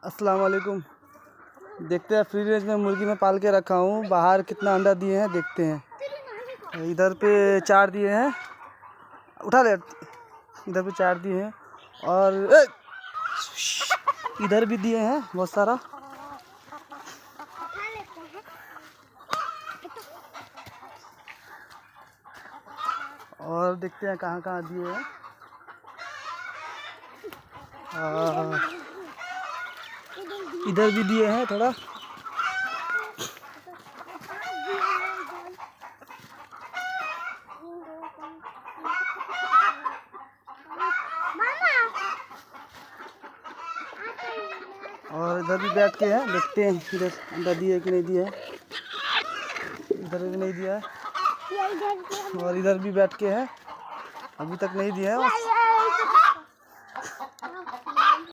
अस्सलाम वालेकुम। देखते हैं फ्री रेंज में मुर्गी में पाल के रखा हूँ, बाहर कितना अंडा दिए हैं देखते हैं। इधर पे 4 दिए हैं, उठा ले। इधर पे 4 दिए हैं और इधर भी दिए हैं बहुत सारा। और देखते हैं कहाँ कहाँ दिए हैं। इधर भी दिए हैं थोड़ा। और इधर भी बैठ के हैं, देखते हैं इधर अंडा दिया है कि नहीं दिया है। इधर भी नहीं दिया है और इधर भी बैठ के है, अभी तक नहीं दिया है।